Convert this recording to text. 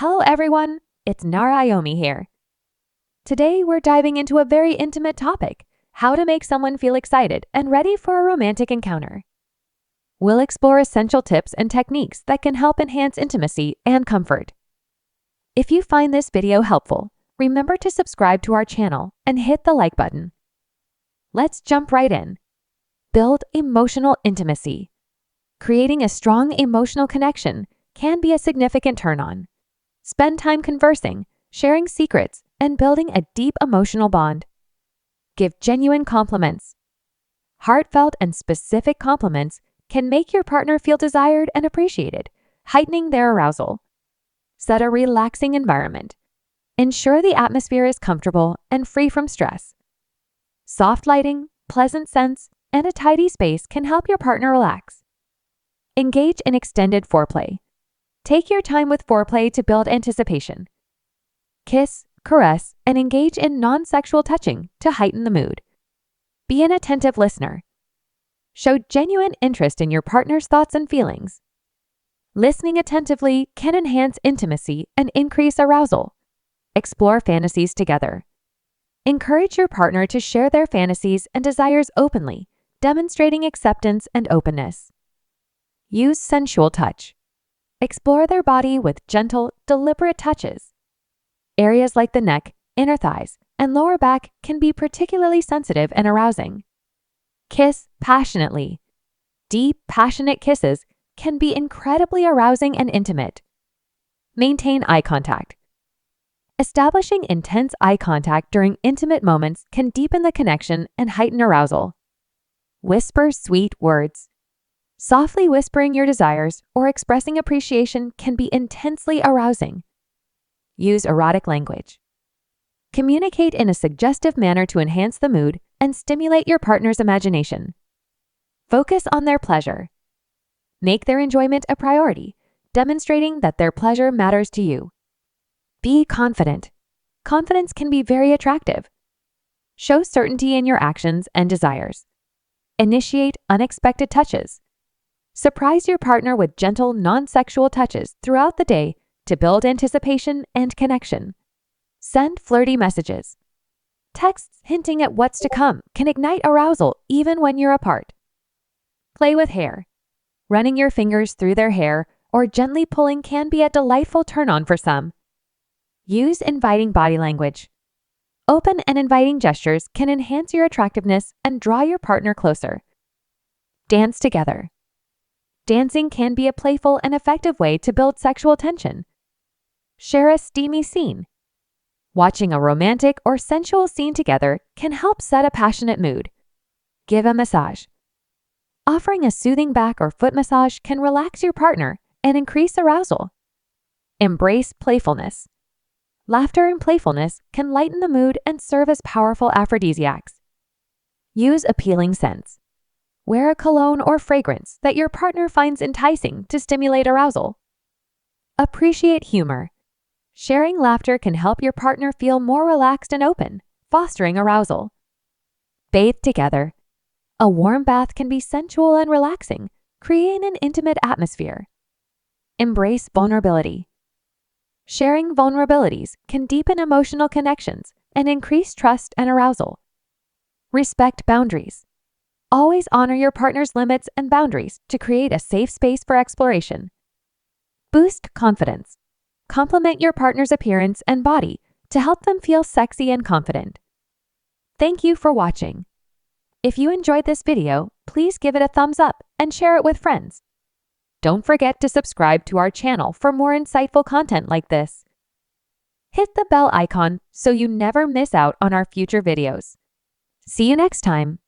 Hello everyone, it's Nara Aomi here. Today we're diving into a very intimate topic, how to make someone feel excited and ready for a romantic encounter. We'll explore essential tips and techniques that can help enhance intimacy and comfort. If you find this video helpful, remember to subscribe to our channel and hit the like button. Let's jump right in. Build emotional intimacy. Creating a strong emotional connection can be a significant turn-on. Spend time conversing, sharing secrets, and building a deep emotional bond. Give genuine compliments. Heartfelt and specific compliments can make your partner feel desired and appreciated, heightening their arousal. Set a relaxing environment. Ensure the atmosphere is comfortable and free from stress. Soft lighting, pleasant scents, and a tidy space can help your partner relax. Engage in extended foreplay. Take your time with foreplay to build anticipation. Kiss, caress, and engage in non-sexual touching to heighten the mood. Be an attentive listener. Show genuine interest in your partner's thoughts and feelings. Listening attentively can enhance intimacy and increase arousal. Explore fantasies together. Encourage your partner to share their fantasies and desires openly, demonstrating acceptance and openness. Use sensual touch. Explore their body with gentle, deliberate touches. Areas like the neck, inner thighs, and lower back can be particularly sensitive and arousing. Kiss passionately. Deep, passionate kisses can be incredibly arousing and intimate. Maintain eye contact. Establishing intense eye contact during intimate moments can deepen the connection and heighten arousal. Whisper sweet words. Softly whispering your desires or expressing appreciation can be intensely arousing. Use erotic language. Communicate in a suggestive manner to enhance the mood and stimulate your partner's imagination. Focus on their pleasure. Make their enjoyment a priority, demonstrating that their pleasure matters to you. Be confident. Confidence can be very attractive. Show certainty in your actions and desires. Initiate unexpected touches. Surprise your partner with gentle, non-sexual touches throughout the day to build anticipation and connection. Send flirty messages. Texts hinting at what's to come can ignite arousal even when you're apart. Play with hair. Running your fingers through their hair or gently pulling can be a delightful turn-on for some. Use inviting body language. Open and inviting gestures can enhance your attractiveness and draw your partner closer. Dance together. Dancing can be a playful and effective way to build sexual tension. Share a steamy scene. Watching a romantic or sensual scene together can help set a passionate mood. Give a massage. Offering a soothing back or foot massage can relax your partner and increase arousal. Embrace playfulness. Laughter and playfulness can lighten the mood and serve as powerful aphrodisiacs. Use appealing scents. Wear a cologne or fragrance that your partner finds enticing to stimulate arousal. Appreciate humor. Sharing laughter can help your partner feel more relaxed and open, fostering arousal. Bathe together. A warm bath can be sensual and relaxing, creating an intimate atmosphere. Embrace vulnerability. Sharing vulnerabilities can deepen emotional connections and increase trust and arousal. Respect boundaries. Always honor your partner's limits and boundaries to create a safe space for exploration. Boost confidence. Compliment your partner's appearance and body to help them feel sexy and confident. Thank you for watching. If you enjoyed this video, please give it a thumbs up and share it with friends. Don't forget to subscribe to our channel for more insightful content like this. Hit the bell icon so you never miss out on our future videos. See you next time.